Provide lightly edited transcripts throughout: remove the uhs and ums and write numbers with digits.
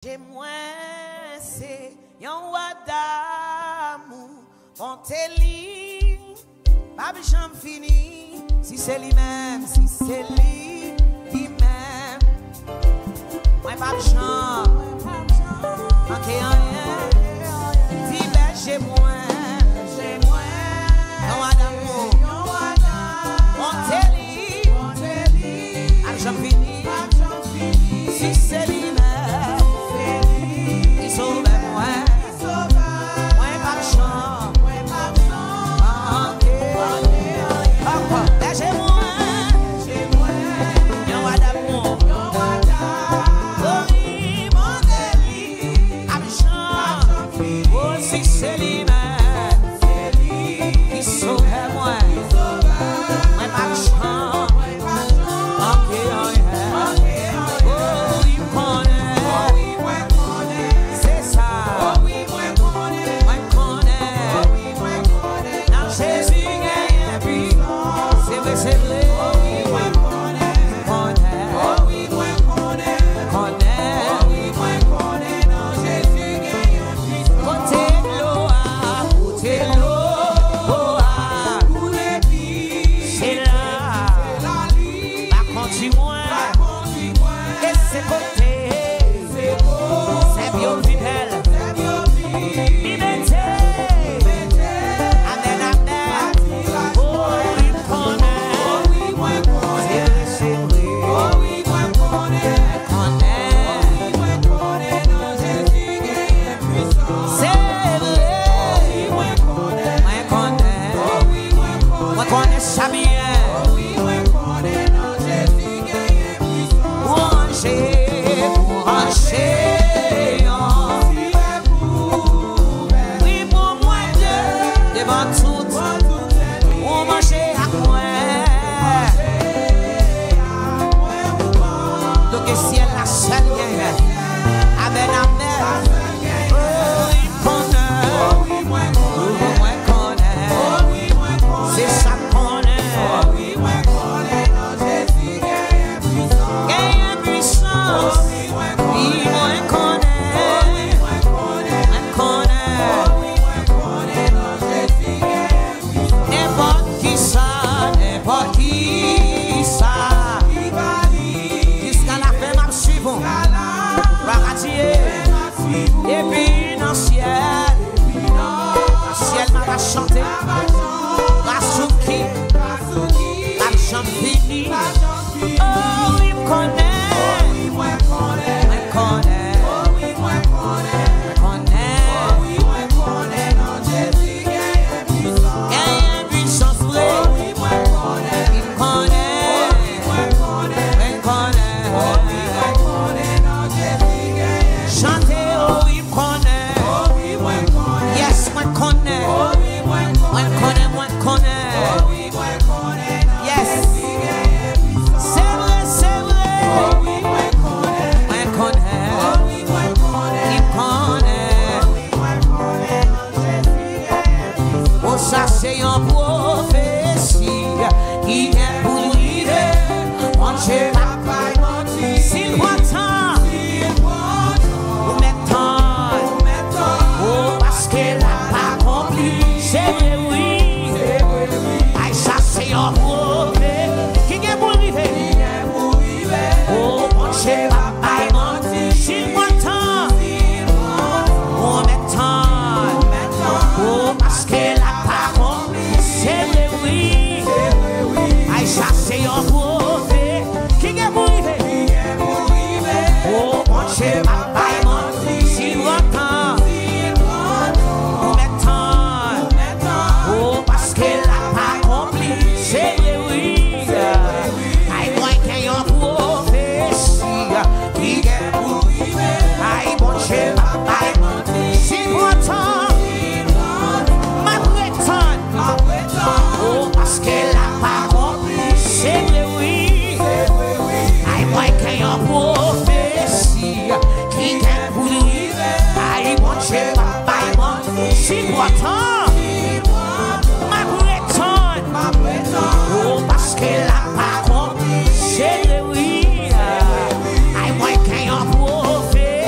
J'ai moins, c'est yon wadamu, on te lit, pas j'en fini, si c'est lui-même, si c'est lui-même, moi pas j'en, ok rien, si ben j'ai moins, yon wadamu, on te lit, pas j'en fini, si c'est lui-même.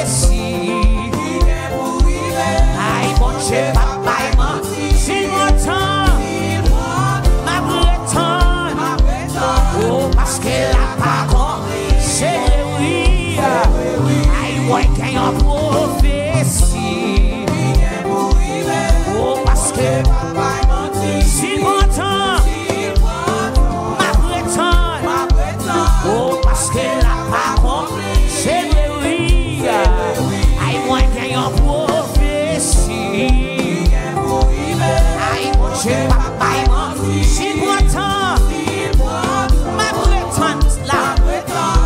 See moi qui en prophétie. Oh, parce que si content, ma prétende. Oh, parce que la parole, c'est vrai, oui. Aïe, moi qui en prophétie. Aïe, mon Dieu, papa, si content, ma prétende là.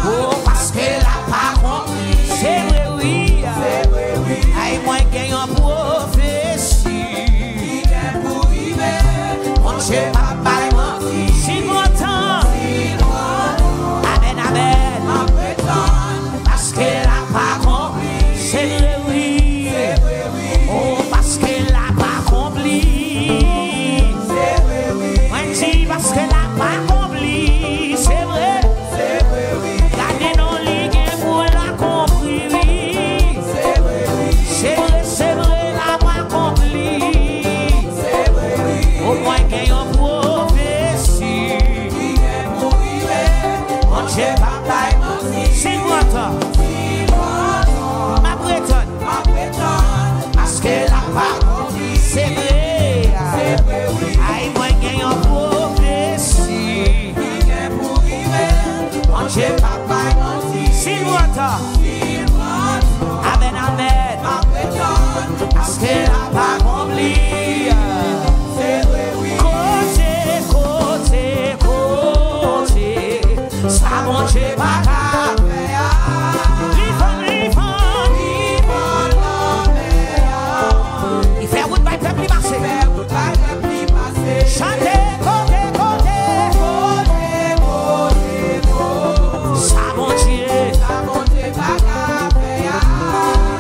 Oh, parce que la parole, c'est vrai, oui. Aïe, moi qui en prophétie. Mon Dieu, papa, si content. Amen, amen. Parce que la parole, c'est vrai, oui. Oh, parce que la parole accomplie. Moi, je dis parce que la parole accomplie, c'est vrai. Gardez nos lignes pour l'accomplir. C'est vrai, la parole accomplie. Au moins qu'il y ait une prophétie. Mon Dieu, papa, c'est moi, toi. Ma prétonne. Parce que la parole, c'est vrai. Aïe, moi, qu'il y ait une prophétie. Mon Dieu, papa, c'est moi, toi. Amen, amen. Parce que la parole, côté, ça mon Dieu pas qu'à faire. Il fait route by peuple marché. Chantez, côté, ça mon Dieu pas qu'à faire.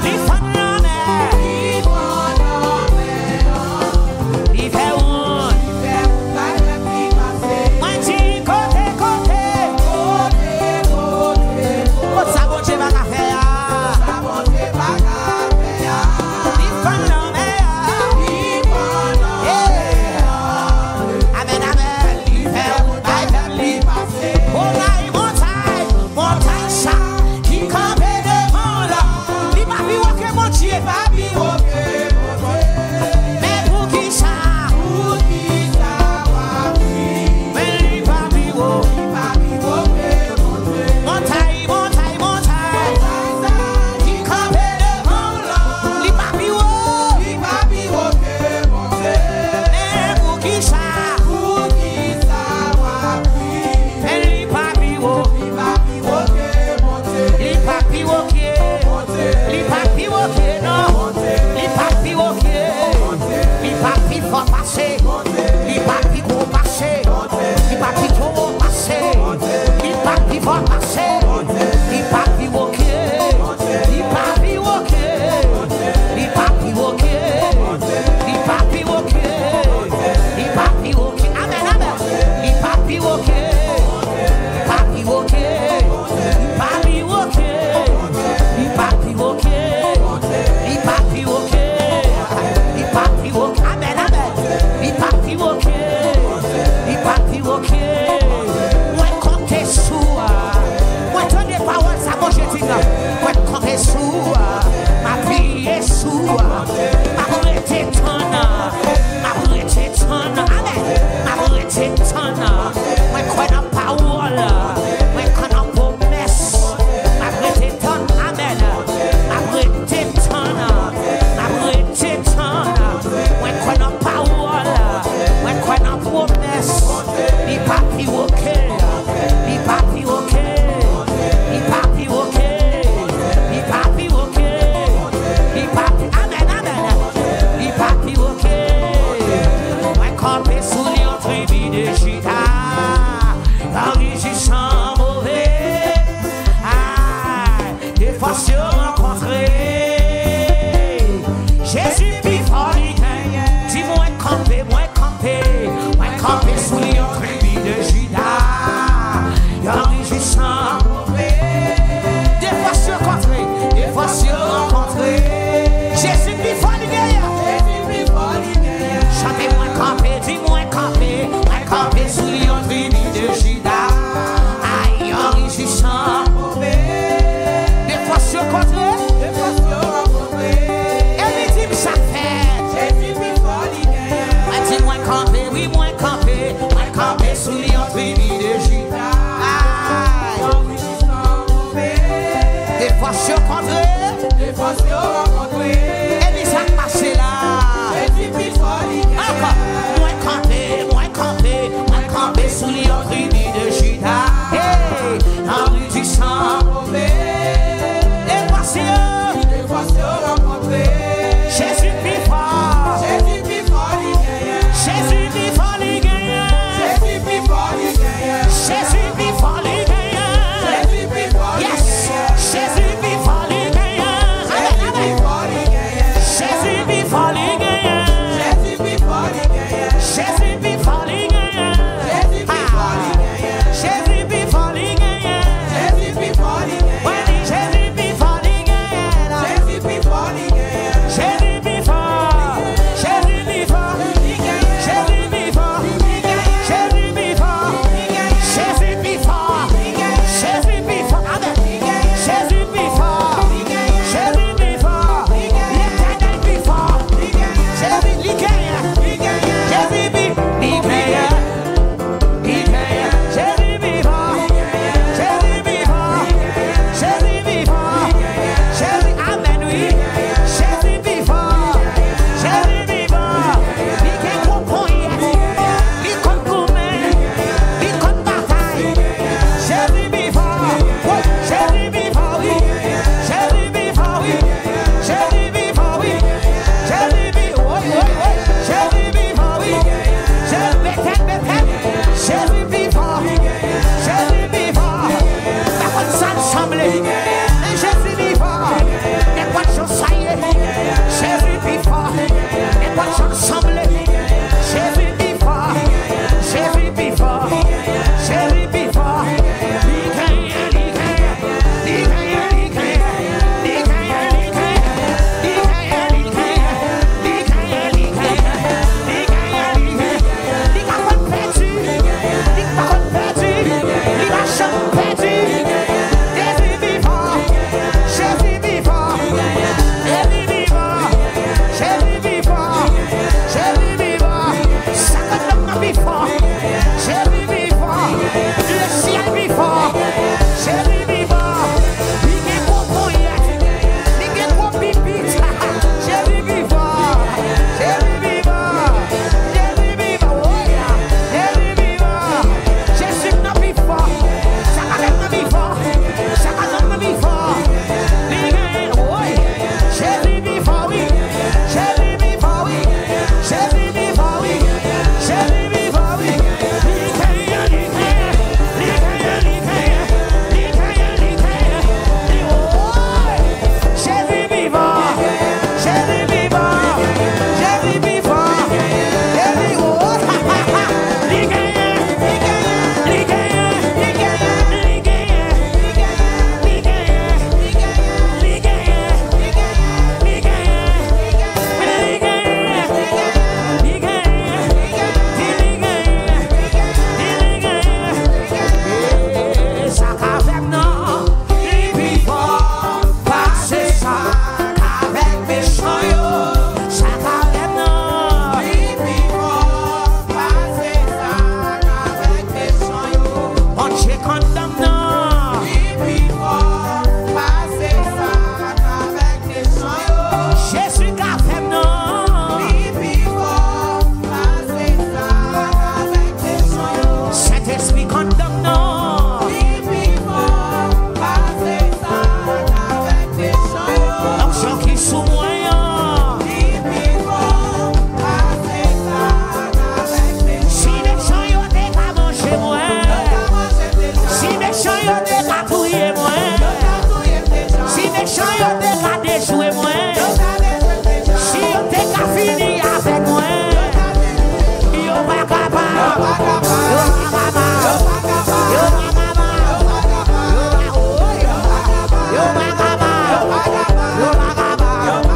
Les femmes la mer, il fait route. Moi dis côté, ça mon Dieu pas qu'à faire. Les femmes la mer, amen, amen. Il fait route by peuple. Montagne, ça qui campait devant là. Il m'a vu que mon Dieu va vivre. Mais pour qui ça? Mais il va vivre. Montagne, qui campait devant là. Il m'a vu. Mais pour qui ça? Mais il va vivre. Les papiers, non. Yo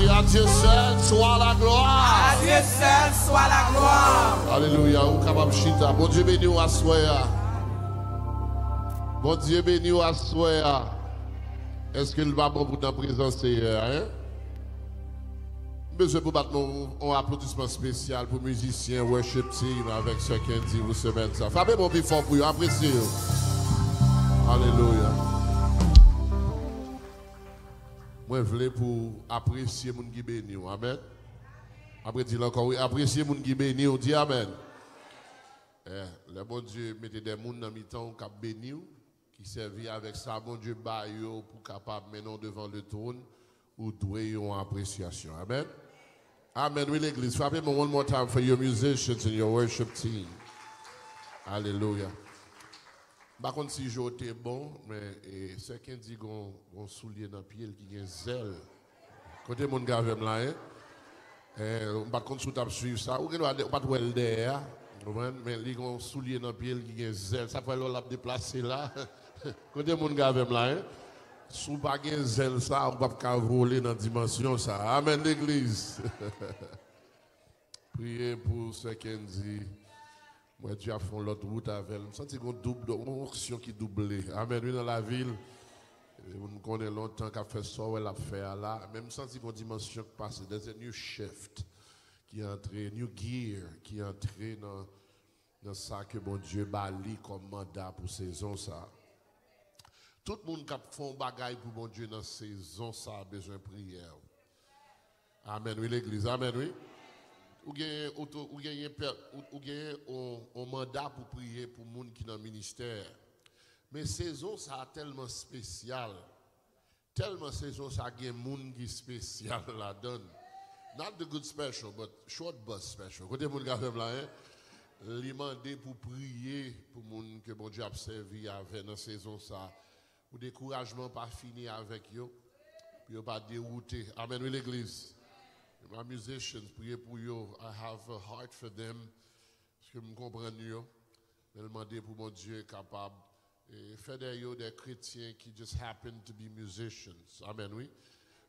dis à Dieu seul soit la gloire. À Dieu seul soit la gloire. Alléluia. Ou capable chita. Bon Dieu béni ou assoya. Bon Dieu béni ou assoya. Est-ce qu'il va bon pour ta présence hier, hein? Besoin pour battre un applaudissement spécial pour musiciens, worship team avec ce qui dit vous semaine ça. Frappez mon plus fort pour vous, appréciez. Alléluia. Moi, je voulais pour apprécier mon qui béni. Amen. Après, dis encore, oui, apprécier mon qui béni. On dit Amen. Le bon Dieu mettez des gens dans mi-temps qui béni, qui servent avec ça, bon Dieu, pour capable maintenant devant le trône, ou doué en appréciation. Amen. Amen. Oui, l'église. Frappez-moi one more time for your musicians and your worship team. Alléluia. Par contre, si j'étais bon, mais c'est qu'un dit qu'on soulier dans le pied qui a un zèle. Côté mon gars, là, hein? Par contre, si tu suivre ça, ou pas de derrière, mais il ont soulier dans le pied qui a un zèle. Ça peut l'on déplacer là. Côté mon gars, là, hein? Si vous n'avez pas de zèle, ça, vous ne pouvez pas voler dans la dimension. Ça. Amen, l'église. Priez pour ce qu'elle dit. Moi, Dieu a fait l'autre route avec elle. Je sens qu'on double, une action qui double. Amen, oui, dans la ville. On connaît longtemps qu'elle fait ça, elle a fait là. Même senti qu'on dimension qui passe. There's a new shift qui est entré, new gear qui est entré dans ça que bon Dieu bali comme mandat pour saison ça. Tout le monde qui fait un bagage pour bon Dieu dans la saison, ça a besoin de prière. Amen, oui, l'église. Amen, oui. Ou gagne un mandat pour prier pour les gens qui sont dans le ministère. Mais saison, ça a tellement spécial. Tellement saison, ça a des gens qui sont spécial la donne. Not the good special, but short bus special. Côté mon gars là, hein, li mandé pour prier pour les gens que bon Dieu a servi avec dans saison ça. Ou découragement pas fini avec eux, puis pas dérouté. Amen, oui, l'église. My musicians, priez pour eux. I have a heart for them. Parce que je comprends eux. Je demande pour mon Dieu capable de faire des chrétiens qui just happen to be musicians. Amen, oui.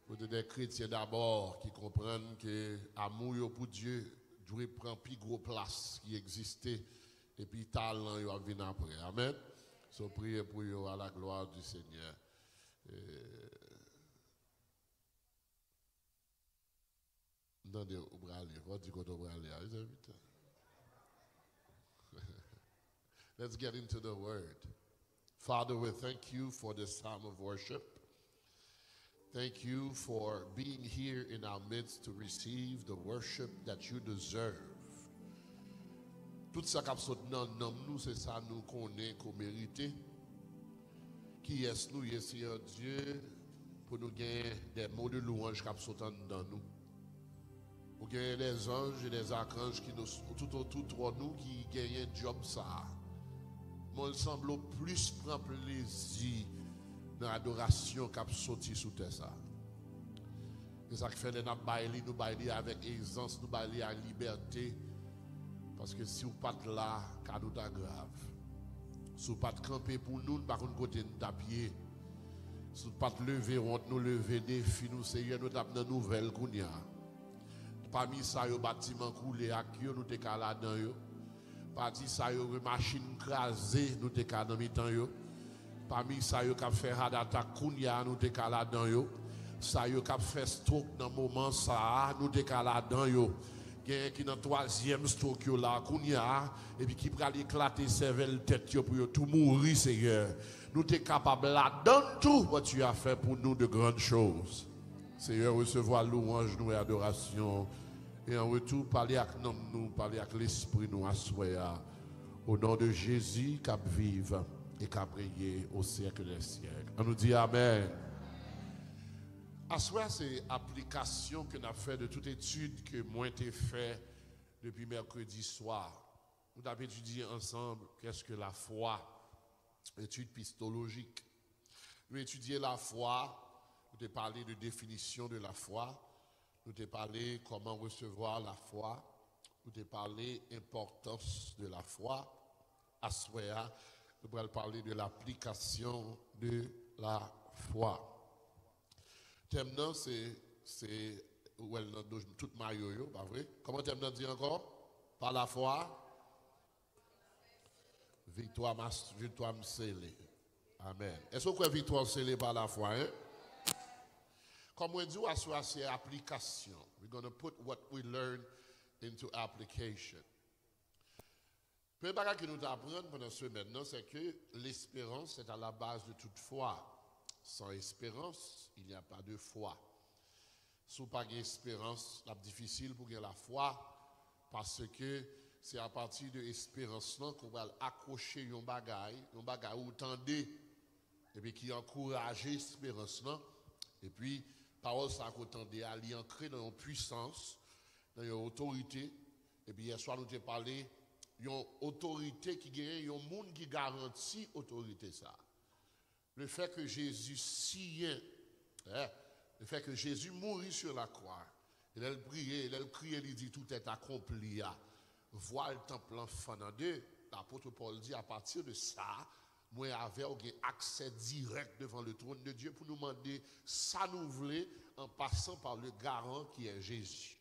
Pour des chrétiens d'abord qui comprennent que l'amour pour Dieu doit prendre plus gros place qui existait et puis talent va venir après. Amen. So priez pour eux à la gloire du Seigneur. Let's get into the word. Father, we thank you for this time of worship. Thank you for being here in our midst to receive the worship that you deserve. Tout ça qui a nous, c'est ça nous connaît qu'on mérite. Qui est nous, Seigneur Dieu, pour nous gagner des mots de louange qui sont dans nous. Pour gagner des anges et des archanges qui nous tout autour de nous qui gagnent un job ça. Moi, il semble plus prendre plaisir dans l'adoration qui a sorti sous terre ça. C'est ça qui fait que nous bailler avec aisance, nous bailler à liberté. Parce que si vous n'êtes pas là, cadeau est grave. Si vous n'êtes pas camper pour nous, par contre, côté de tapier. Si vous n'êtes pas lever, on nous lever des filles, nous Seigneur, nous tapons dans nouvelle kounya. Parmi ça, il y a bâtiment coulé à qui nous sommes là dedans. Parmi ça, il y a machine crasée, nous sommes là dedans. Parmi ça, il y a fait hadata kounya, nous sommes là dedans. Ça, il y a fait stroke dans le moment, ça, nous sommes là dedans. Qui dans troisième stroke là et puis qui va éclater cervelle tête pour tout mourir Seigneur. Nous sommes capables là dans tout ce que tu as fait pour nous de grandes choses. Seigneur, recevoir louange nous et adoration et en retour parler avec nous, parler avec l'esprit nous assoya au nom de Jésus qui vive et qui a prié au siècle des siècles. On nous dit amen. Assoir, c'est l'application que nous avons fait de toute étude que moi j'ai fait depuis mercredi soir. Nous avons étudié ensemble qu'est-ce que la foi, étude pistologique. Nous avons étudié la foi, nous avons parlé de définition de la foi, nous avons parlé comment recevoir la foi, nous avons parlé de l'importance de la foi. Assoir, nous allons parler de l'application de la foi. Le thème, c'est tout maillot, pas vrai? Comment tu me dire encore? Par la foi. Victoire me scellée. Amen. Est-ce que vous croyez victoire scellée par la foi? Hein? Comme on dit, c'est application. We're going to put what we learn into application. Le premier que nous apprenons pendant ce maintenant, c'est que l'espérance est à la base de toute foi. Sans espérance, il n'y a pas de foi. Si vous n'avez pas d'espérance, c'est difficile pour la foi, parce que c'est à partir de l'espérance qu'on va accrocher un bagage où tendez, et puis qui encourage l'espérance. Et puis, parole ça qu'on tendez à l'y ancrer dans une puissance, dans une autorité. Et puis hier soir, nous avons parlé d'une autorité qui gagne, un monde qui garantit l'autorité. Ça. Le fait que Jésus signe, le fait que Jésus mourit sur la croix, il a prié, il dit tout est accompli. Voir le temple enfant en deux, l'apôtre Paul dit à partir de ça, moi avec accès direct devant le trône de Dieu pour nous demander ça nous voulait en passant par le garant qui est Jésus.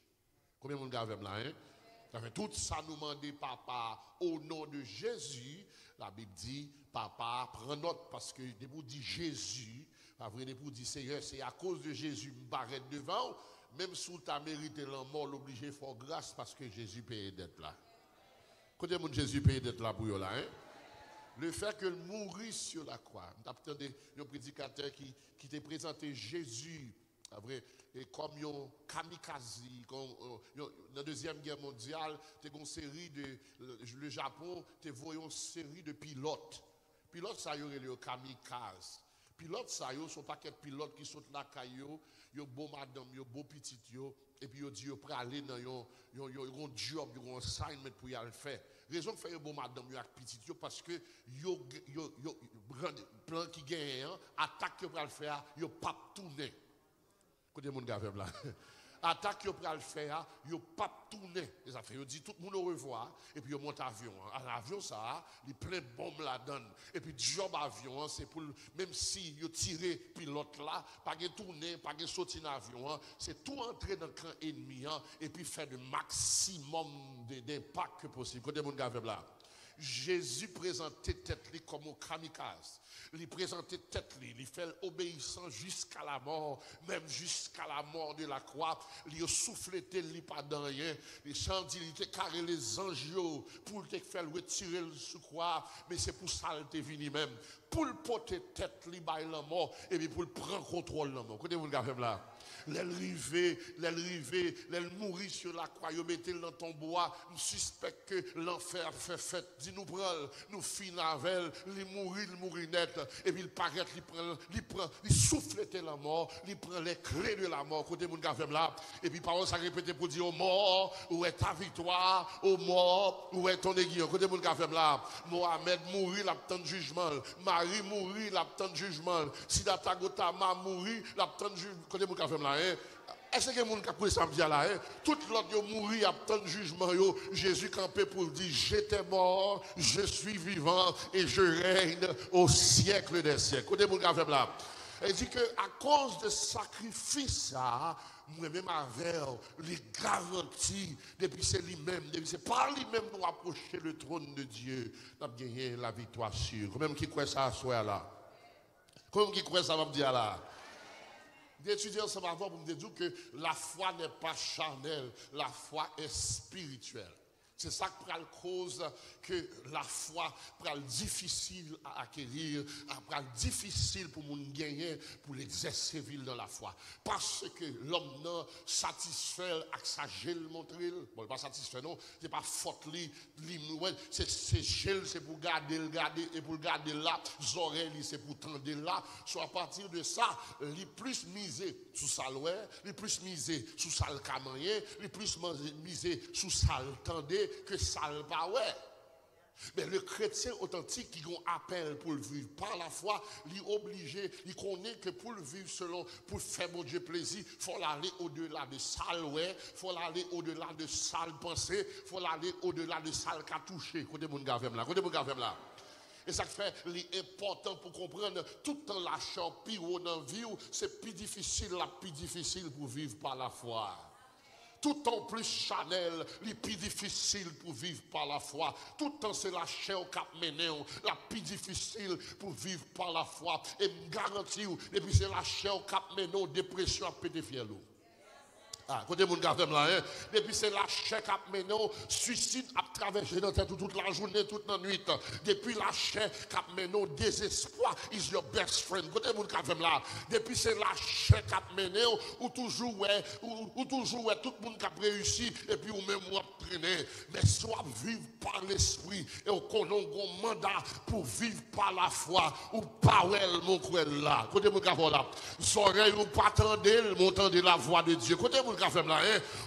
Combien de monde avez là, hein? Tout ça nous demandait papa au nom de Jésus. La Bible dit papa prends note parce que depuis dit Jésus, après depuis dit Seigneur, c'est à cause de Jésus me barre devant. Même si tu as mérité la mort, l'obligé de faire grâce parce que Jésus paye d'être là. Côté mon Jésus paye d'être là pour eux là, hein? Le fait que mourir sur la croix, nous avons un prédicateur qui t'a présenté Jésus après, et comme un kamikaze, dans la Deuxième Guerre mondiale, tu as une série de, le Japon, tu as une série de pilotes. Pilotes, ça y aurait le kamikaze. Pilotes, ça y a son paquet de pilotes qui sont là, yo beau madame, yo beau petit yo, et puis yo dit yo prêt aller dans un job, un assignment pour y aller faire. Raison que fait yo beau madame yo avec petit yo parce que yo plan qui gagne, attaque yo prêt le faire, yo pas tourner. Côté mon gars là. Attaque yo pral faire, yo pas tourner. Les affaires yo dit tout le monde au revoir et puis yo monte avion. À l'avion ça, il plein bombe la donne. Et puis job avion c'est pour même si yo tiré pilote là, pas de tourner, pas de sortir dans avion, c'est tout entrer dans le camp ennemi et puis faire le maximum d'impact que possible. Côté mon gars là. Jésus présentait tête comme un kamikaze. Il présentait tête, il fait obéissant jusqu'à la mort, même jusqu'à la mort de la croix. Il soufflait, il pas dans rien. Il chantait, il était carré les anges pour te faire retirer le croix. Mais c'est pour ça qu'il est venu même. Pour le porter tête, il baille la mort et puis pour le prendre contrôle de la mort. Écoutez, vous le là. L'elle mourir sur la croix, il mettait dans ton bois, nous suspecte que l'enfer fait fête, dit nous prend, nous finavel, il mourit net, et puis il paraît, il souffle la mort, il prend les clés de la mort, côté mon gars là, et puis parole ça répète pour dire, oh mort, où est ta victoire, oh mort, où est ton aiguillon, côté mon gars là, Mohamed mourit, l'abtend de jugement, Marie mourit, l'abtend de jugement, Siddhartha Gautama mourit, l'abtend de jugement, côté mon gars là, est-ce que les gens qui ont ça là, tout l'autre ont mouru à tant de jugement, Jésus campé pour dire j'étais mort, je suis vivant et je règne au siècle des siècles. Écoutez mon gars là. Il dit que à cause de sacrifice ça, moi-même avec les garanties depuis c'est lui-même, depuis c'est par lui-même nous approcher le trône de Dieu, nous avons gagné la victoire sûre. Même qui croit ça à soi là. Comme qui croit ça va me dire là. D'étudier ensemble avant pour me dire que la foi n'est pas charnelle, la foi est spirituelle. C'est ça qui prend la cause que la foi prend difficile à acquérir, prend difficile pour nous gagner, pour l'exercer ville dans la foi. Parce que l'homme non satisfait avec sa gel montré. Bon, pas satisfait non, c'est pas faute c'est gel, c'est pour garder et pour garder là, oreilles c'est pour tendre là. Soit à partir de ça, les plus misé sous sa loi, les plus misé sous sa camarien, les plus misé sous sa tendé que ça ne pas ouais. Mais le chrétien authentique qui a un appel pour le vivre par la foi, il est obligé, il connaît que pour le vivre selon, pour faire mon Dieu plaisir, il faut aller au-delà de sale ouais, il faut aller au-delà de sale pensée, il faut aller au-delà de sale qu'a touché. Côté mon gars là, côté mon gars là. Et ça fait l'important pour comprendre tout en lâchant pire dans la vie, c'est plus difficile pour vivre par la foi. Tout temps plus Chanel, les plus difficile pour vivre par la foi. Tout temps c'est la chair qui a mené, la plus difficile pour vivre par la foi. Et me garantis, et puis c'est la chair qui a mené, dépression à péter fiel. Ah, côté mon gars là, hein. Depuis c'est la chair qui a mené, suicide a traversé dans tête toute la journée, toute la nuit. Depuis la chair qui a mené, désespoir is your best friend. Côté mon gars là, depuis c'est la chair qui a mené, ou toujours ouais, ou toujours ouais, tout le monde qui a réussi et puis ou même ou traîner. Mais soit vivre par l'esprit et on connaît un mandat pour vivre par la foi ou pas mon cruel là. Côté mon gars là, oreilles ou pas tendre, montant de la voix de Dieu. Côté mon gars là,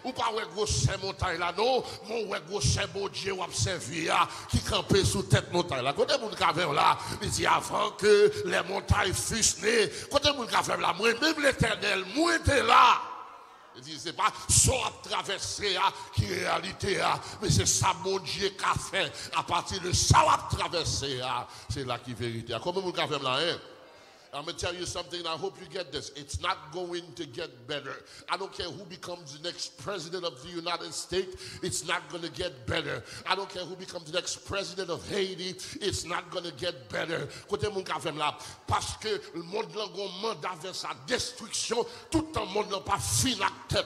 ou pas ouais gros c'est montagne là non, mon ouais gros c'est bon Dieu ou observer qui campait sous tête montagne là. Côté mon gars là, il dit avant que les montagnes fussent nées. Côté mon gars là, moi même l'Éternel, moi était là. Il dit, c'est pas soit traverser qui est réalité, mais c'est ça mon Dieu qui a fait. À partir de ça, traverser, c'est là qui est vérité. Comment vous avez fait là, hein? I'm going to tell you something, and I hope you get this. It's not going to get better. I don't care who becomes the next president of the United States, it's not going to get better. I don't care who becomes the next president of Haiti, it's not going to get better. Côté mon café là, parce que le monde là a mandat vers sa destruction, tout le monde n'a pas fini la tête,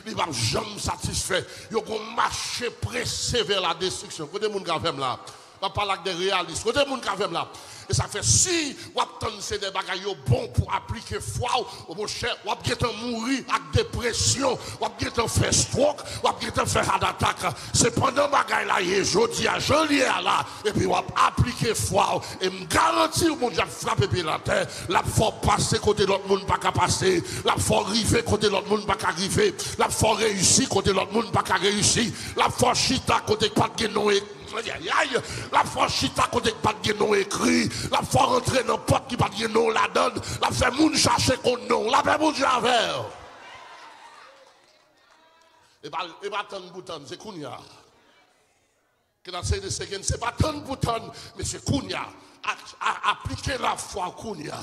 il va jamais satisfait. Il a marché pressé vers la destruction. Côté mon café là, on parle avec des réalistes. Côté mon café là. Et ça fait si vous avez des bagailles bons pour appliquer foi, mon cher, vous avez mourir avec dépression, vous avez fait stroke, vous avez fait heart attack. C'est pendant bagaille là, je dis à Joliet là, et puis vous appliquer foi, et me garantir mon Dieu frappe puis la terre, la faut passer côté l'autre monde pas qu'à passer, la faut arriver côté l'autre monde pas qu'à arriver, la faut réussir côté l'autre monde pas qu'à réussir, la faut chita côté pas de non. La foi chita côté pas de nom écrit, la foi rentrer dans porte qui pas de nom la donne, la fait moun chercher qu'on nom, la fait moun javer. Et pas tant de bouton, c'est Kounia. Can I say this again? C'est pas tant de bouton, mais c'est Kounia. Appliquez la foi Kounia.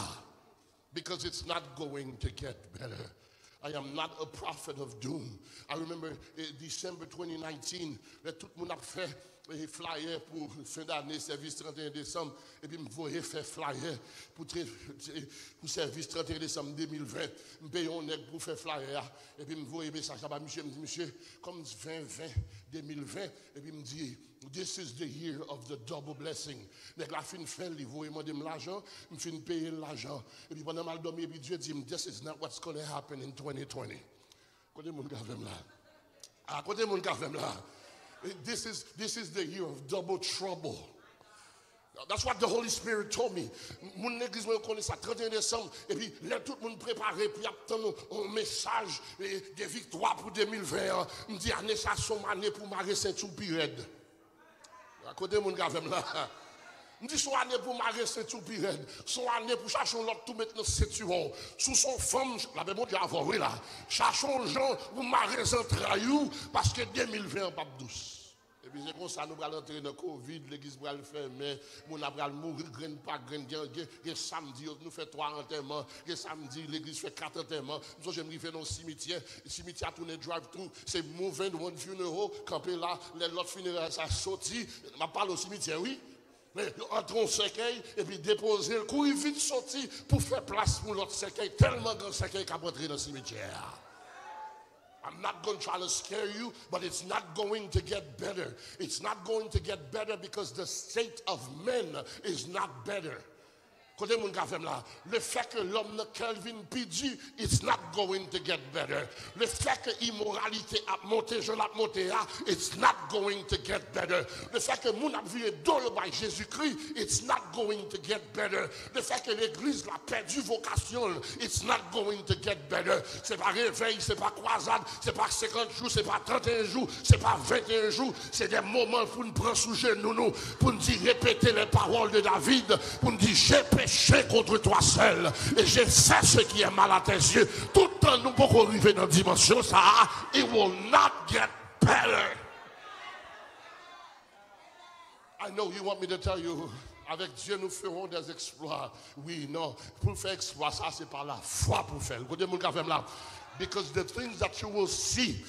Because it's not going to get better. I am not a prophet of doom. I remember December 2019, tout le monde a fait un flyer pour fin d'année, service 31 décembre, et puis je voyais faire flyer pour service 31 décembre 2020. Je paye un nègre pour faire flyer, et puis je voyais message à monsieur, je me dis, monsieur, comme 2020, et puis je me dis, this is the year of the double blessing. Nègre la fin fait, il voyait moi de l'argent, je fin payer l'argent, et puis pendant mal dormi, et puis Dieu dit, this is not what's going to happen in 2020. Côté mon gars là. Côté mon gars là. This is the year of double trouble. That's what the Holy Spirit told me. Mon église me connaît ça 31 décembre et puis là tout le monde préparé puis attend un message de victoire pour 2020. Me dit année ça son année pour marrer Saint-Tour Pirède. À côté mon gars là. Me dit son année pour marrer Saint-Tour Pirède, son année pour chercher l'autre tout mettre dans Saint-Turon. Sous son femme, la même Dieu a oui là. Cherchons gens pour marrer Saint-Traillou parce que 2020 pas douce. Et puis c'est comme ça, nous allons entrer dans le Covid, l'église va le faire, mais nous allons mourir, graine pas graine. Samedi, nous faisons 3 enterrements. Samedi, l'église fait 4 enterrements. Nous j'aime faire dans le cimetière. Le cimetière tourne drive-through. C'est moving one funeral. Camper là, l'autre funéraire, ça sorti. Je parle au cimetière, oui. Mais entrons au cercueil et puis déposer le courir vite sorti pour faire place pour l'autre cercueil. Tellement grand cercueil qu'a rentré dans le cimetière. I'm not going to try to scare you, but it's not going to get better. It's not going to get better because the state of men is not better. Côté mon gars là, le fait que l'homme Calvin Pidgey, it's not going to get better. Le fait que l'immoralité a monté, je l'ai monté, it's not going to get better. Le fait que mon a vu dans le bail Jésus-Christ, it's not going to get better. Le fait que l'église a perdu vocation, it's not going to get better. C'est pas réveil, c'est pas croisade, c'est pas 50 jours, c'est pas 31 jours, c'est pas 21 jours, c'est des moments pour nous prendre sous genoux, pour nous dire répéter les paroles de David, pour nous dire j'ai péché contre toi seul et j'ai fait ce qui est mal à tes yeux. Tout le temps nous pouvons arriver dans la dimension ça, it will not get better. I know you want me to tell you, avec Dieu nous ferons des exploits. Oui, non, pour faire exploit ça c'est par la foi pour faire. Côté mon café là. Because the things that you will see,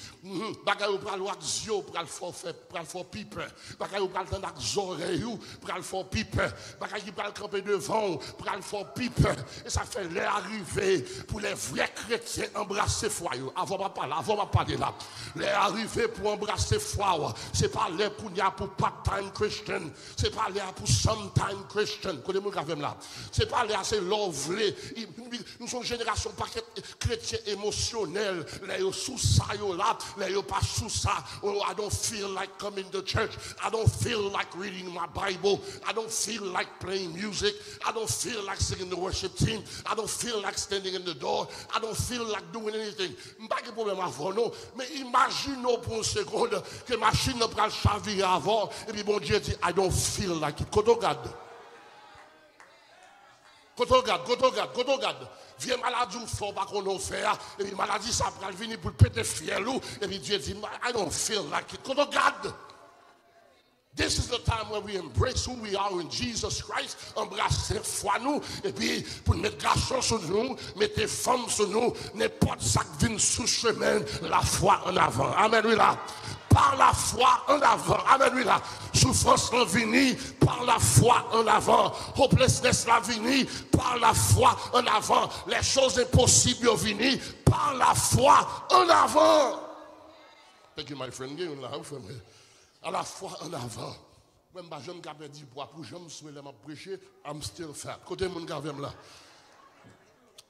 bagay ou pral wak zyo, pral for pipe, bagay ou pral tandak zoreille ou, pral for pipe, bagay qui pral camper devant, pral for pipe, et ça fait l'arrivée pour les vrais chrétiens embrasser foi. Avant ma parler là. Les arrivées pour embrasser foi, c'est pas les pour part-time Christian, c'est pas les pour sometime Christian. Connais mon gavem là. C'est pas les assez lovely. Nous sommes une génération paquet chrétien émotionnel. Les sous ça là, les pas sous ça. Oh, I don't feel like coming to church. I don't feel like reading my Bible. I don't feel like playing music. I don't feel like singing the worship team. I don't feel like standing in the door. I don't feel like doing anything. Pas de problème avant non, mais imaginons pour une seconde que machine ne prend chavirer avant et puis bon Dieu dit I don't feel like it. Quand on regarde. Viens maladie ou fort pas qu'on a fait et puis maladie ça va venir pour péter fiel ou et puis Dieu dit I don't feel like it. Quand on regarde. This is the time where we embrace who we are in Jesus Christ, embrasser foi nous, et puis pour mettre garçons sur nous, mettre femmes sur nous, n'importe ça qui vient sous chemin, la foi en avant. Amen, oui là. Par la foi en avant. Amen, oui là. Souffrance en vini, par la foi en avant. Hopelessness la vini, par la foi en avant. Les choses impossibles vini, par la foi en avant. Thank you, my friend. À la fois en avant. Même pas j'aime garder du poids pour j'aime souhaiter m'a prêcher, I'm still fat. Côté mon gavem là.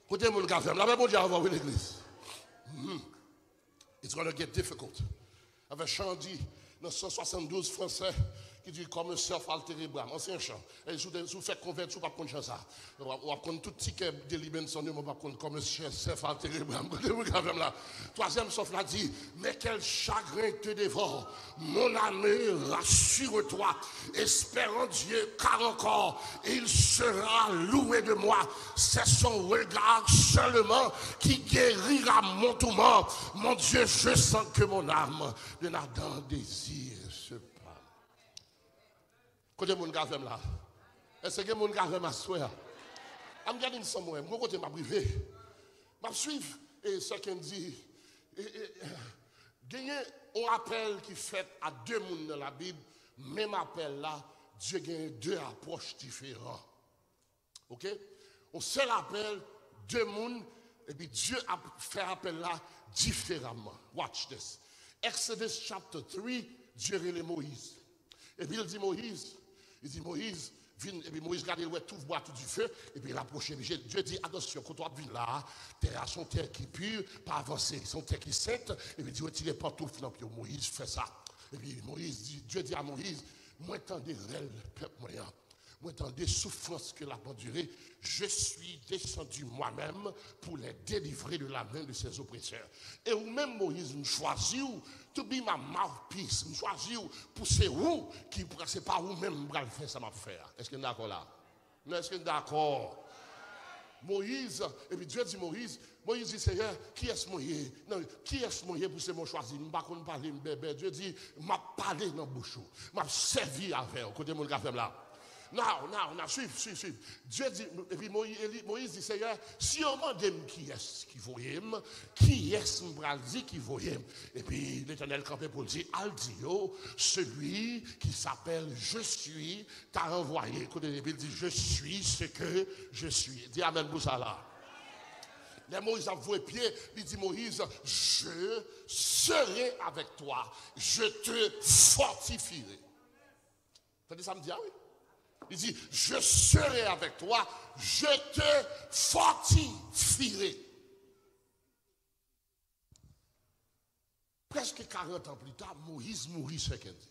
Côté mon gavem là, mais bon Dieu avant l'église. It's going to get difficult. Avec chant dit dans 172 français qui dit comme un surf altéré bras, ancien chant. Et si vous faites convertir, vous ne pouvez pas ça. Vous pouvez prendre tout ticket de libération, vous ne pouvez pas prendre comme un surf altéré bras. Troisième sauf là dit, mais quel chagrin te dévore. Mon ami, rassure-toi, espérant Dieu, car encore, il sera loué de moi. C'est son regard seulement qui guérira mon tourment. Mon Dieu, je sens que mon âme d'un ardent désir se parle. Côté mon gavem là. Est-ce que mon gavem a souhait? I'm getting somewhere. Mon côté m'a privé. M'a suivre et ce qu'on dit. Gagner un appel qui fait à deux mondes dans la Bible. Même appel là, Dieu gagne deux approches différentes. OK? On seul appel, deux mondes, et puis Dieu a fait appel là différemment. Watch this. Exodus chapter 3, Dieu relève Moïse. Et puis il dit Moïse, viens, et puis Moïse regarde, ouais, tout bois, tout du feu, et puis il approche. Dieu dit, attention, quand tu viens là, terre son terre qui pure, pas avancer, son terre qui sainte, et puis Dieu tire les pantoufles dans le pied. Moïse fait ça. Et puis Dieu dit à Moïse, moi t'entendez réel, peuple moyen. Moi, dans des souffrances que l'a endurées, je suis descendu moi-même pour les délivrer de la main de ses oppresseurs. Et ou même Moïse nous choisit to be my mouthpiece, nous choisit pour c'est où qui c'est pas vous-même qui faire ça m'a faire. Est-ce que vous êtes d'accord là? Non, est-ce que vous êtes d'accord? Moïse, et puis Dieu dit Moïse dit Seigneur, qui est-ce Moïse? Non, qui est-ce Moïse pour c'est mon choisi? Je ne vais pas parler de bébé. Dieu dit, m'a parlé dans la bouche, m'a servi avec, côté mon gars là. Non, suive. Dieu dit, et puis Moïse dit, Seigneur, si on m'a dit qui est-ce qui voyait, qui est-ce qui voyait, et puis l'Éternel campé pour dire, Aldio, celui qui s'appelle Je suis, t'a envoyé. Il dit, je suis ce que je suis. Dis Amen pour ça là. Les Moïse a voué pied, il dit Moïse, je serai avec toi, je te fortifierai. T'as dit ça me dit, ah oui? Il dit, je serai avec toi, je te fortifierai. Presque 40 ans plus tard, Moïse mourit, ce qu'elle dit.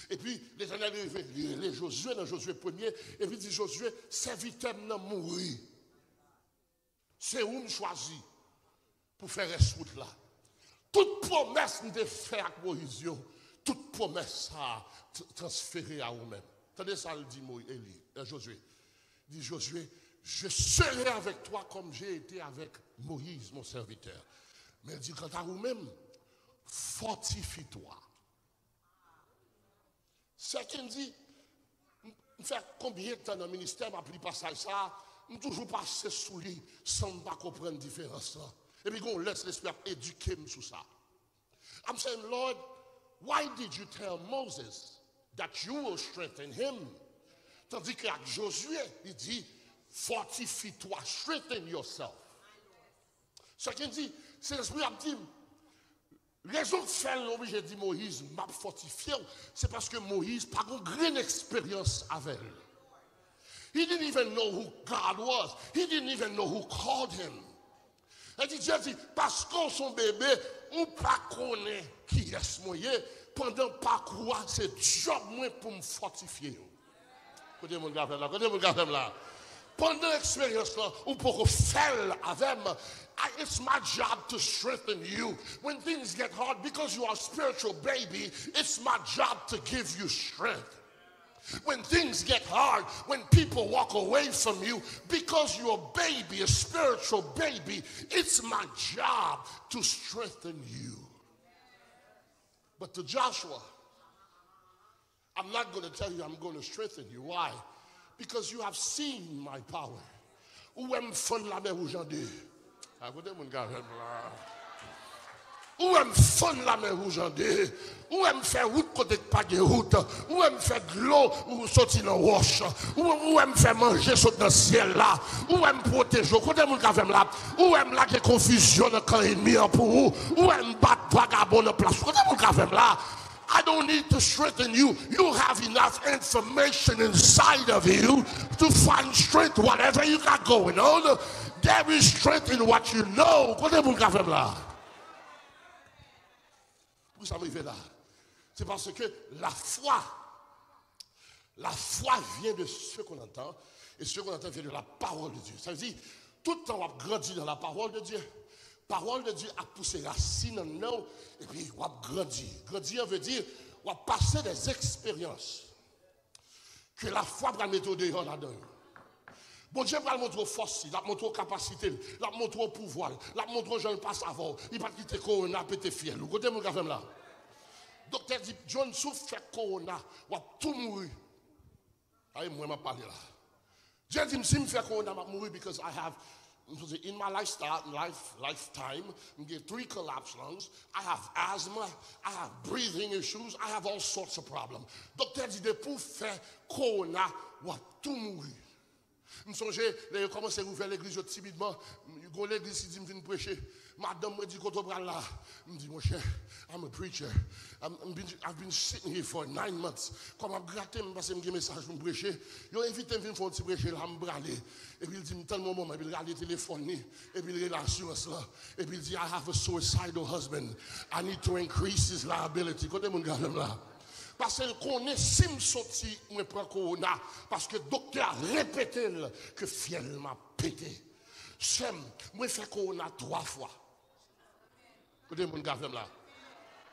Et puis, l'Éternel les Josué, dans Josué 1er, et puis il dit, Josué, serviteur n'a mouru. C'est où me choisi pour faire ce route là. Toute promesse de faire avec Moïse, toute promesse à transférer à vous-même. Attendez ça, le dit Josué. Il dit Josué, je serai avec toi comme j'ai été avec Moïse, mon serviteur. Mais il dit, quant à vous-même, fortifie-toi. Certains disent, faire combien de temps dans le ministère, m'a pris passage ça, je toujours passer sous lui sans pas comprendre la différence. Et puis, on laisse l'esprit éduquer sur ça. I'm saying, Lord, why did you tell Moses that you will strengthen him? Tandis qu'avec Josué, il dit, fortifie-toi, strengthen yourself. Ce qu'il dit, c'est l'esprit qui dit, raison de faire l'objet dit Moïse m'a fortifié, c'est parce que Moïse n'a pas une grande expérience avec elle. He didn't even know who God was. He didn't even know who called him. Et Dieu dit, parce qu'on son bébé, on ne pas connaît qui est moyen, pendant le parcours, c'est job moins pour me fortifier. Côté mon gars là. Pendant l'expérience là, on peut faire avec moi. It's my job to strengthen you. When things get hard, because you are a spiritual baby, it's my job to give you strength. When things get hard, when people walk away from you, because you're a baby, a spiritual baby, it's my job to strengthen you. But to Joshua, I'm not going to tell you I'm going to strengthen you. Why? Because you have seen my power. Ou aime fon la mer aujourd'hui. Écoutez mon gars là. Ou aime fon la mer aujourd'hui. Ou aime faire route côté pas de route. Ou aime faire de l'eau ou sortir dans roche. Ou aime faire manger sur dans ciel là. Ou aime protéger. Écoutez mon gars là. Ou aime la confusion dans camp ennemi pour vous. Ou aime battre vagabond en place. Écoutez mon gars là. I don't need to strengthen you. You have enough information inside of you to find strength whatever you got going on. There is strength in what you know. Pourquoi ça me fait là? C'est parce que la foi vient de ce qu'on entend, et ce qu'on entend vient de la parole de Dieu. Ça veut dire, tout le temps on a grandi dans la parole de Dieu. Parole de Dieu a poussé racine en nous, et puis on a grandi. Grandir veut dire, on a passé des expériences que la foi va mettre dehors là-dedans. Bon Dieu va montrer force, il va montrer capacité, il va montrer pouvoir, il va montrer gens pas savoir, il va quitter corona pété fiel. Vous côté mon gars là. Docteur dit John souffre fait corona, on va tout mourir. Aïe moi m'a parlé là. Dieu dit si me fait corona m'a mourir because I have in my lifetime, I get 3 collapsed lungs, I have asthma, I have breathing issues, I have all sorts of problems. Docteur dit de pour faire corona, on va tout mourir. Je me songe, j'ai commencé à ouvrir l'église timidement. L'église dit, je viens prêcher. Madame me dit, quand on va là, je me dis, mon cher, I'm a preacher. I've been sitting here for 9 months. Comme je gratte, je passe un message pour me prêcher. Je invite à me faire un petit prêcher, là, je me braler. Et puis il dit, tellement moment, et puis il regarde le téléphone, et puis il regarde l'assurance là. Et puis il dit, I have a suicidal husband. I need to increase his liability. Côté mon gars là. Parce qu'on est si me sorti, on prend corona. Parce que le docteur a répété que fiel m'a pété. Sem, moi fait corona 3 fois. Écoutez mon gars là.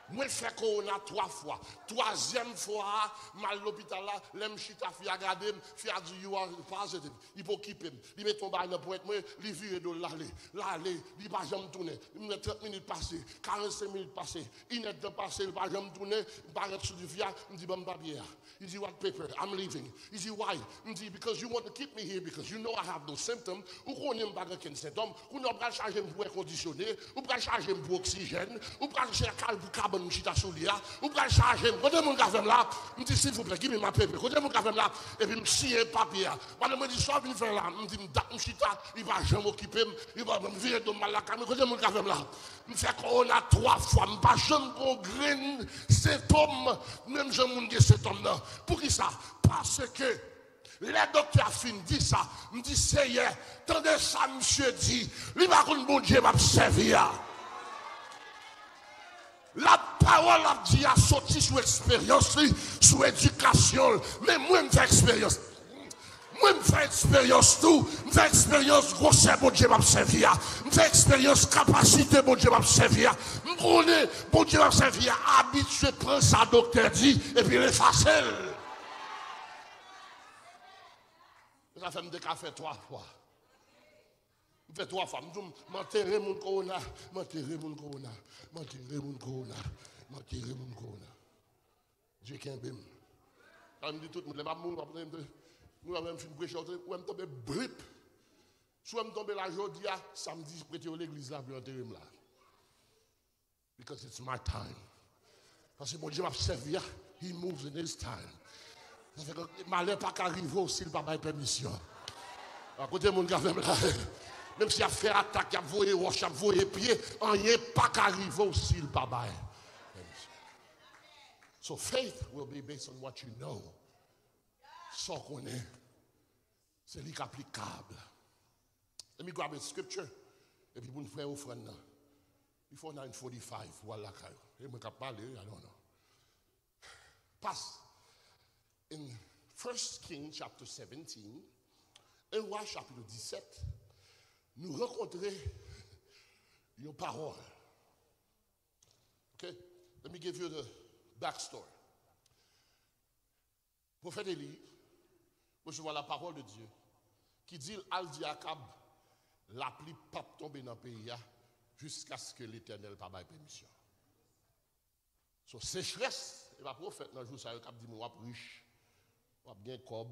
Moi fait corona 3 fois. 3e fois, mal l'hôpital là, l'aime chita fi a gardé, fi a dit you are positive. Il peut quitter, il met ton bail dans pointe moi, il vire de l'aller, il pas jamais tourner. Il met 30 minutes passées, 45 minutes passées, il n'est pas passé, il pas jamais tourner, il paraît sur du via, il dit bon papier. Il dit what paper? I'm leaving. Il dit why? Il dit because you want to keep me here because you know I have no symptoms. Ou qu'on n'aime pas aucun symptôme, ou n'on pas charger pour air conditionné, ou pas charger pour oxygène, ou pas charger pour carbone chita soulia, ou pas charger pour mon café là. Il dit s'il vous plaît, give me my paper. Côté mon café là, et puis me signer papier. Madame me dit soit venir faire là, il dit me chita, il va jamais m'occuper, il va me virer de mal la caméra. Côté mon café là, me fait qu'on a 3 fois, me pas jamais qu'on graine symptômes, même je m'en dis symptômes là. Pour qui ça? Parce que les docteurs fin dit ça, me dit Seigneur, tendez ça monsieur dit, il va qu'on bon Dieu m'a servi. La parole a dit a sorti sous expérience, sous éducation, mais moi je fais expérience. Moi je fais expérience tout, je fais expérience grosseur bon Dieu m'a servi. Je fais expérience capacité bon Dieu m'a servi. Je connais bon Dieu m'a servi, habitué prendre ça docteur dit et puis il facile. Ça fait me café 3 fois. Je fais 3 fois. Je m'enterre mon corona, m'enterre mon corona, m'enterre mon corona, m'enterre mon corona. Dieu qui est bim. Quand me dit tout le monde, les mamans nous avons même fait prêcher, ou même tomber brip. Soit je tombe là aujourd'hui, samedi, je prête à l'église là, puis enterrer là. Because it's my time. Parce que mon Dieu m'a servi, he moves in his time. Ça fait que malheur pas qu'arriver aussi, il n'a pas de permission. À côté de mon gars, même s'il a fait attaque, il a voyé roche, il a voyé pied, rien pas qu'arriver aussi, il n'a pas de permission. So faith will be based on what you know. Sans qu'on est, c'est l'applicable. Let me grab a scripture. Et puis, vous nous faire offrande. Before 9:45, voilà. Et je vais parler, I don't know. Passe. In 1 Kings chapter 17, 1 roi chapitre 17, nous rencontrons une parole. Okay? Let me give you the backstory. Prophète Élie, moi je vois la parole de Dieu qui dit al dit Akab, la pluie pas tomber dans le pays jusqu'à ce que l'Éternel pas baille permission. So sécheresse, et la prophète dans le jour ça il dit moi riche, on bien cob,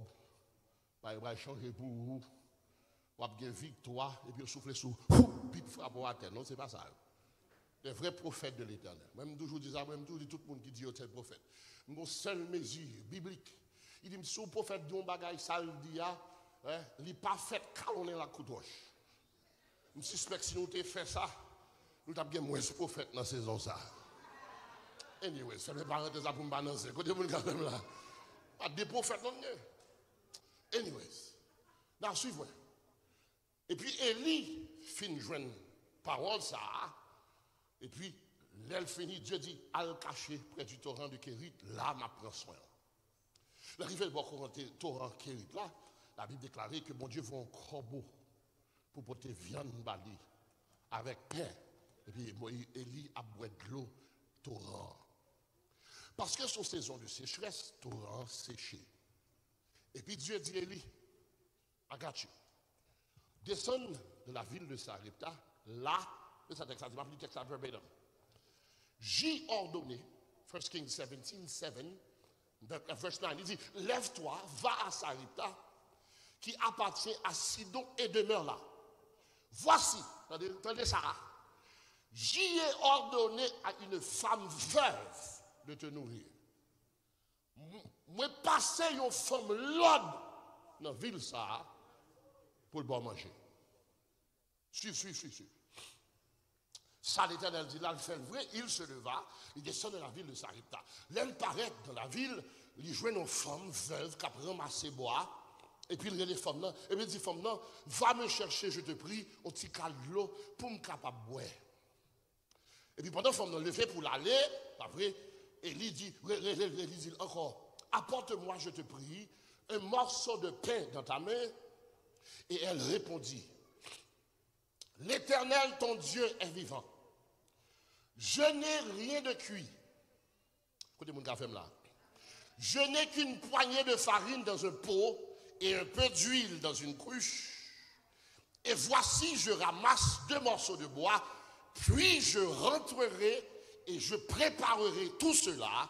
va changer pour vous, on bien victoire et puis souffler sous puis frappe à terre. Non, c'est pas ça. Les vrais prophètes de l'Éternel. Même toujours dis ça, même toujours dis tout le monde qui dit c'est prophète. Mon seule mesure biblique. Il dit si le prophète dit un bagage ça il dit il n'est pas fait calonner la coudoche. Je suspecte si nous avons fait ça, nous avons bien moins de prophètes dans la saison ça. Anyway, ça ne veut pas rentrer ça pour me balancer. Côté mon quand même là. Pas des prophètes non. Anyways. Là, suivez. Et puis Élie finit joindre parole ça. Et puis l'elle finit, Dieu dit, al caché près du torrent de Kérit, là m'a prend soin. L'arrivée du torrent Kérit là, la Bible déclarait que mon Dieu voit un corbeau pour porter viande bali avec pain. Et puis Élie a boit de l'eau torrent. Parce que son saison de sécheresse, torrent séché. Et puis Dieu dit Élie, I got you. Descends de la ville de Sarepta, là, c'est texte, je vais le texte verbatim. J'ai ordonné, 1 Kings 17, 7, verse 9, il dit, lève-toi, va à Sarepta, qui appartient à Sidon et demeure là. Voici, attendez Sarah, j'y ai ordonné à une femme veuve de te nourrir. Moi, passer une femme l'ordre dans la ville ça pour le bon manger. Suis. Ça, l'Éternel dit, là, il fait le vrai, il se leva, il descend de la ville de Sarepta. Là, il paraît dans la ville, il joue une femme veuve qui a ramassé bois, et puis il regarde les femmes là, et puis il dit, femme là, va me chercher, je te prie, au petit cal de l'eau pour me capable boire. Et puis pendant que femme là levé pour l'aller, après, Élie dit encore, apporte-moi, je te prie, un morceau de pain dans ta main. Et elle répondit, l'Éternel, ton Dieu, est vivant. Je n'ai rien de cuit. Écoutez mon café là. Je n'ai qu'une poignée de farine dans un pot et un peu d'huile dans une cruche. Et voici, je ramasse 2 morceaux de bois, puis je rentrerai et je préparerai tout cela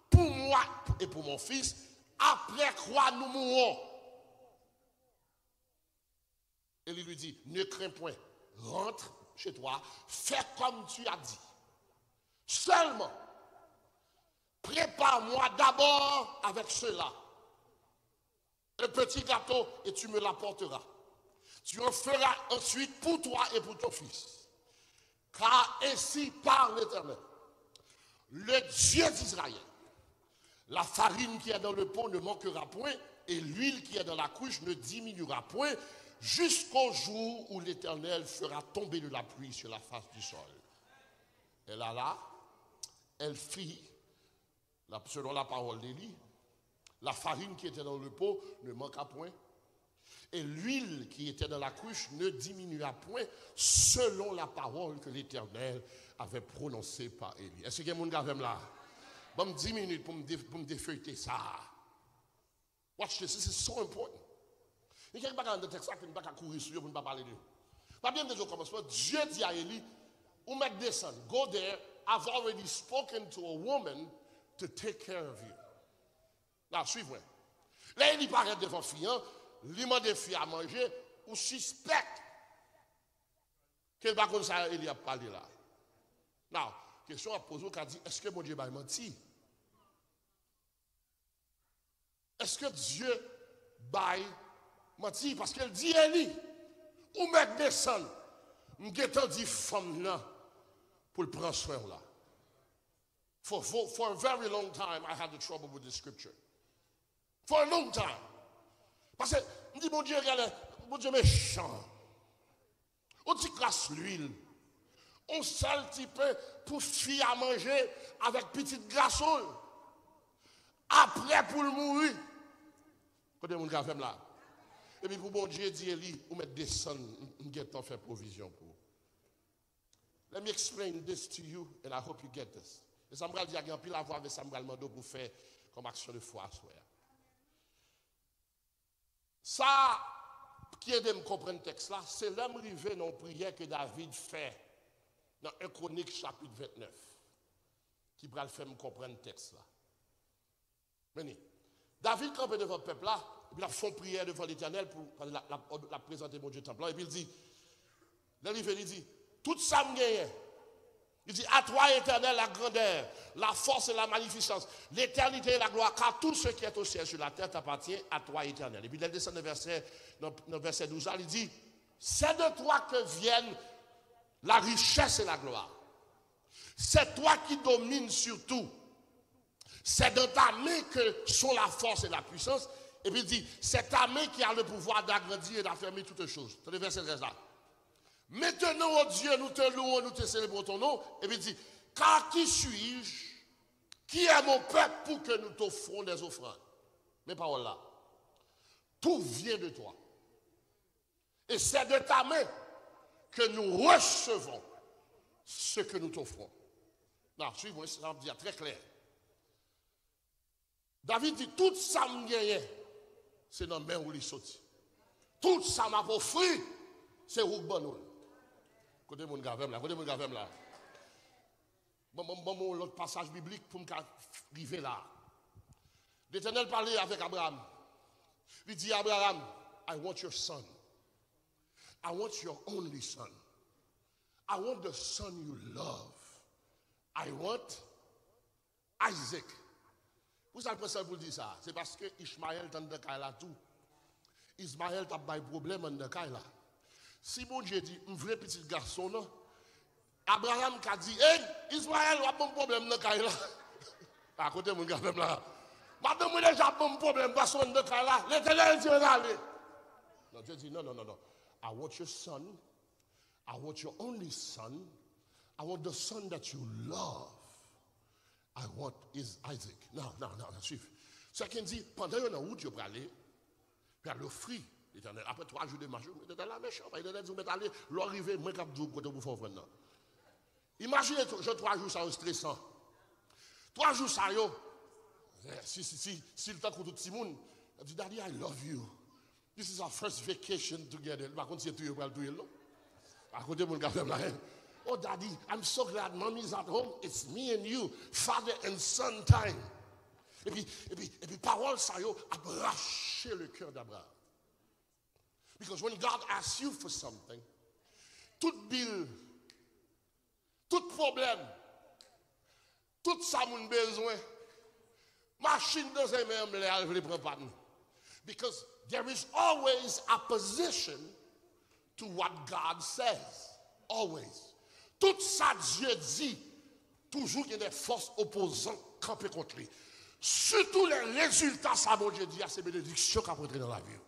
pour moi et pour mon fils. Après quoi nous mourrons. Et il lui dit, ne crains point, rentre chez toi, fais comme tu as dit. Seulement, prépare-moi d'abord avec cela un petit gâteau et tu me l'apporteras. Tu en feras ensuite pour toi et pour ton fils. Car ainsi parle l'Éternel, le Dieu d'Israël. La farine qui est dans le pot ne manquera point et l'huile qui est dans la cruche ne diminuera point jusqu'au jour où l'Éternel fera tomber de la pluie sur la face du sol. Et là, elle fit, selon la parole d'Élie, la farine qui était dans le pot ne manqua point et l'huile qui était dans la cruche ne diminua point selon la parole que l'Éternel avait prononcée par Élie. Est-ce qu'il y a quelqu'un qui a là? Bon, 10 minutes pour me défeuilleter ça. Watch this, this is so important. Il y a quelqu'un qui a un texte qui ne peut pas courir sur lui pour ne pas parler de lui. Pas bien de commencement, Dieu dit à Élie, ou mec descend, go there, I've already spoken to a woman to take care of you. Là, suivez. Là, il paraît devant fille, il demande des filles à manger, ou suspecte Quel par contre ça il y a parlé là. Now, question à poser qui a dit est-ce que mon Dieu va mentir? Est-ce que Dieu va mentir? Parce qu'elle dit Élie, ou mettre descendre, m'getan dit femme là pour le prendre soin là. For a very long time, I had the trouble with the scripture. For a long time. Parce que, je dis, mon Dieu, regardez, mon Dieu méchant. On dit casse l'huile. On sale petit peu pour fille à manger avec petite garçon. Après, pour le mourir. Côté mon gars, là. Et puis, pour mon Dieu, dit Élie, ou mettre descendre, on fait provision pour. Let me explain this to you, and I hope you get this. Et ça me dit, il y a un pile à voir avec ça, me dit, pour faire comme action de foi. Ça, qui aide à me comprendre le texte là, c'est l'homme rivé dans la prière que David fait dans 1 Chronique chapitre 29, qui va le faire me comprendre le texte là. Venez. David campait devant le peuple là, et puis il a fait une prière devant l'Éternel pour la présenter mon Dieu temple là, et puis il dit, il dit, tout ça me gagne. Il dit, à toi, Éternel, la grandeur, la force et la magnificence, l'éternité et la gloire, car tout ce qui est au ciel sur la terre t'appartient à toi, Éternel. Et puis, il descend dans verset 12, il dit, c'est de toi que viennent la richesse et la gloire. C'est toi qui domines sur tout. C'est dans ta main que sont la force et la puissance. Et puis, il dit, c'est ta main qui a le pouvoir d'agrandir et d'affermir toutes choses. C'est le verset 13 là. Maintenant, oh Dieu, nous te louons, nous te célébrons ton nom. Et puis il dit, car qui suis-je? Qui est mon peuple pour que nous t'offrons des offrandes? Mes paroles là. Tout vient de toi. Et c'est de ta main que nous recevons ce que nous t'offrons. Non, suivez-moi, ça me dit très clair. David dit, tout ça me gagne, c'est dans la main où il saute. Tout ça m'a offert, c'est où bon. Côté mon gavem là, côté mon gavem là. Bon, l'autre passage biblique pour me arriver là. L'Éternel parlait avec Abraham. Il dit, Abraham, I want your son. I want your only son. I want the son you love. I want Isaac. Vous savez pourquoi vous dites ça? C'est parce que Ishmael est dans le cas là tout. Ismaël a pas de problème dans le cas là. Si mon Dieu dit, un vrai petit garçon, non? Abraham a dit, hey, Ismaël a pas de problème dans le cas là. À côté de mon gars, même là. Madame, moi déjà pas de problème parce que dans le cas là. L'Éternel dit, allez. Non, Dieu dit, non. I want your son. I want your only son. I want the son that you love. I want is Isaac. Non, suivez. Ce qui dit, pendant une route, tu peux aller, vers le fruit. L'Éternel, après 3 jours de marche, vous êtes là méchant. L'Éternel dit, vous êtes allé, l'arrivée, moi, quand vous êtes pour faire non. Imaginez, 3 jours, ça est stressant. 3 jours, ça est. Si le temps pour tout le monde, il dit, Daddy, I love you. This is our first vacation together. Par contre, c'est tout, il va le tout, non? À côté de mon gars, là. Oh, Daddy, I'm so glad mommy's at home. It's me and you, father and son time. Et puis, parole, ça a arraché le cœur d'Abraham. Because when God asks you for something, tout bill, tout problème, tout ça mon besoin, machine dans un même l'air, je ne prends pas. Because there is always opposition to what God says. Always. Tout ça Dieu dit, toujours il y a des forces opposantes campées contre lui. Surtout les résultats, ça mon Dieu dit, à ces bénédictions qu'on peut dans la vie.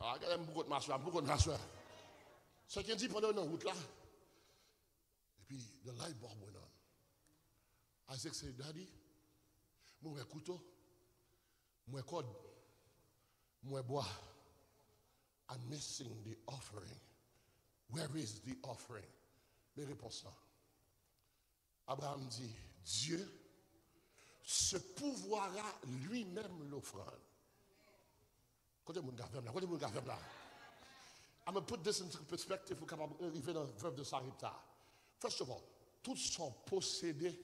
Ah, regardez beaucoup de ma soeur. Ce qu'il dit pendant une route là, et puis the light bulb went on. Isaac said, Daddy, moi couteau, moi code, moi bois. I'm missing the offering. Where is the offering? Mais réponds ça. Abraham dit, Dieu se pourvoira lui-même l'offrande. Côté mon gars, là. I'm going to put this into perspective pour capable arriver dans le verbe de Sarita. First of all, tous sont possédés,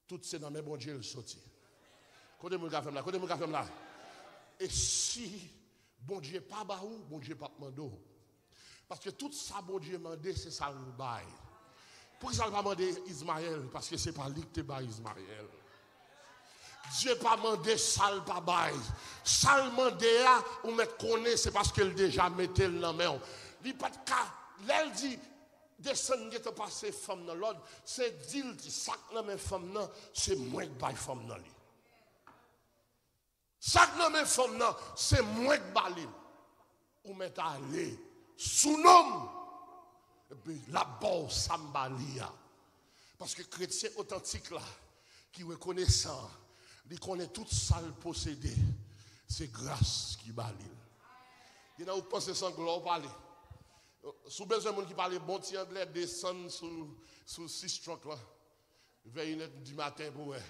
tout c'est dans mes bon Dieu le sorti. Côté mon gars, là. Et si bon Dieu pas baou, bon Dieu pas mando. Parce que tout ça, bon Dieu m'a demandé, c'est ça le bail. Pourquoi ça ne va pas demander Ismaël? Parce que ce n'est pas lui qui te bat Ismaël. Dieu pas demandé ça le pas bail. Ça le demandé ou mettre connaît, c'est parce qu'elle déjà mettait le dans main. Il pas de cas. Là, elle dit, descendre de passer femme dans l'ordre, c'est dire que ça que mes femmes non, c'est moi qui bail femme dans lui. Ça que mes femmes non, c'est moi qui bail. Ou mettre aller sous nom. Et puis là-bas, ça m'balia. Parce que chrétien authentique là, qui reconnaît ça, il connaît tout ça le possédé. C'est grâce qui balie. Il y a où pensez sans gloire parler. Sous besoin de gens qui parlent bon petit anglais, descend sous 6 trucks là. Vers 1h du matin pour eux.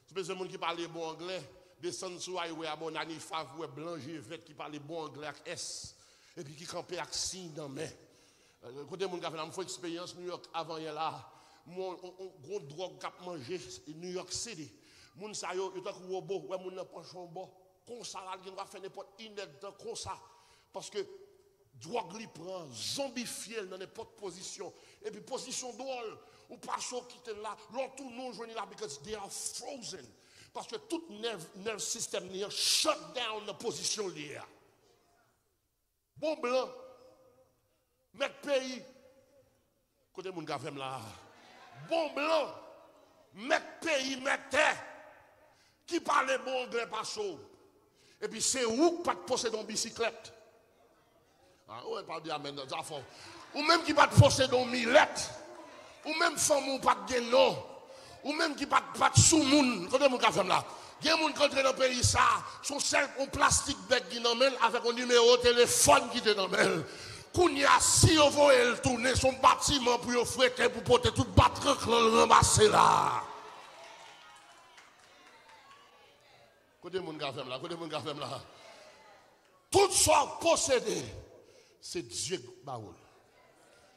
Sous besoin de gens qui parlent bon anglais, descend sous highway à mon ami Favre, Blanger, Vête qui parle bon anglais avec S. Et puis qui campait avec signe dans main. Côté mon gars, j'ai fait expérience New York avant hier là. Mon gros drogue qu'a mangé New York City. Moun sa yo tant que robot, ouais moun nan penchon bon. Comme ça là, il va faire n'importe une temps comme ça parce que drogue li prend zombifié dans n'importe position et puis position drôle ou pas chaud quitter là, l'autre tout non joindre là because they are frozen parce que tout nerve system ni shut down dans position liée. Bon blanc mettre pays côté moun gars là. Bon blanc mettre pays mettre terre qui parle bon anglais pas chaud. Et puis c'est où pas de posséder une bicyclette. Ah ouais, pas de amen, ou même qui pas de posséder une millette. Ou même femme ou pas de non. Ou même qui pas de sous moun. Quand mon café là. Il y a des gens qui entrent dans le pays ça, son seul en plastique bec qui n'emmène avec un numéro de téléphone qui te n'emmène. Kounya si on voit elle tourner son bâtiment pour fouetter pour porter toute batterie le ramasser là. Côté mon gars là, côté mon gars là. Tout ça possédé, c'est Dieu qui baoule.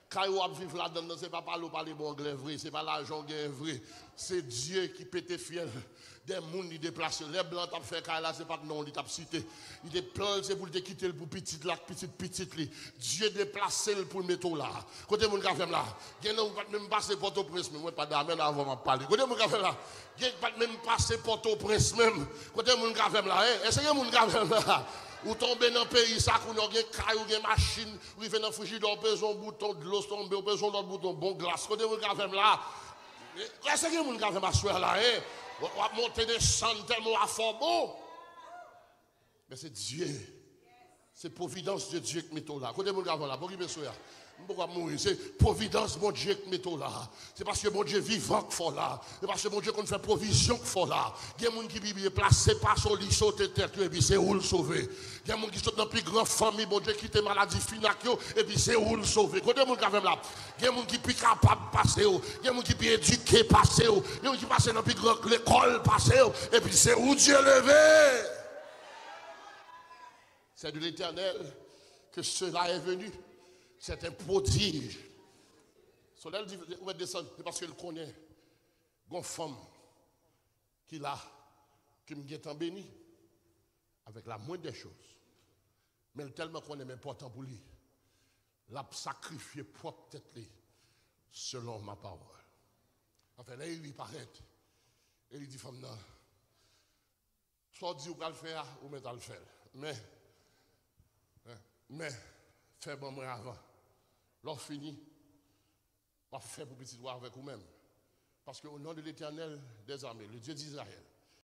Quand vous vivez là-dedans, ce n'est pas parler bon anglais vrai, ce n'est pas l'argent qui est vrai. C'est Dieu qui pète fiel. Des gens qui déplacent. Les blancs qui fait là, ce n'est pas de nom, ils t'ont cité. Ils déplacent, c'est pour te quitter pour petit là, petit. Dieu déplace pour le mettre là. Côté mon gars là, il y a pas même passer Port-au-Prince, mais moi pas d'amen avant de parler. Côté mon gars là, il n'y a pas même passer Port-au-Prince même. Côté mon gars là, essayez mon gars là. Ou tomber dans le pays, ça, qu'on a des cailles ou des machines, ou il fait dans le frigidaire, on pèse un bouton de l'eau, on pèse un autre bouton, bon glace. Quand on a là, est-ce que vous avez ma soeur là, on va monter des cendres tellement à fort bon. Mais c'est Dieu, c'est providence de Dieu qui met là. Quand on a là, pour qui me soeur? Pourquoi mourir? C'est providence mon Dieu qui met là. C'est parce que mon Dieu vivant qu'il faut là. C'est parce que mon Dieu qu'on fait provision qu'il faut là. Il y a des gens qui placent pas sur lit sauter tête et puis c'est où le sauver. Il y a des gens qui sont dans plus grande famille, mon Dieu qui te maladie finakio et puis c'est où le sauver. Quand des gens qui là, il y a des gens qui sont capables de passer, il y a des gens qui sont éduqués passer, il y a des gens qui passent dans plus grande l'école passer et puis c'est où Dieu levé. C'est de l'Éternel que cela est venu. C'est un prodige. Soleil dit, on va descendre, c'est parce qu'elle connaît une femme qui l'a, qui me guette en béni, avec la moindre des choses. Mais elle tellement qu'on est important pour lui. L'a sacrifié propre tête selon ma parole. Enfin, là, il lui paraît. Et il dit, femme, non. Soit dit, ou va le faire, ou mais le faire. Mais, fais bon moi avant. Lorsque fini, on va faire pour petit doigt avec vous-même. Parce qu'au nom de l'Éternel des armées, le Dieu d'Israël,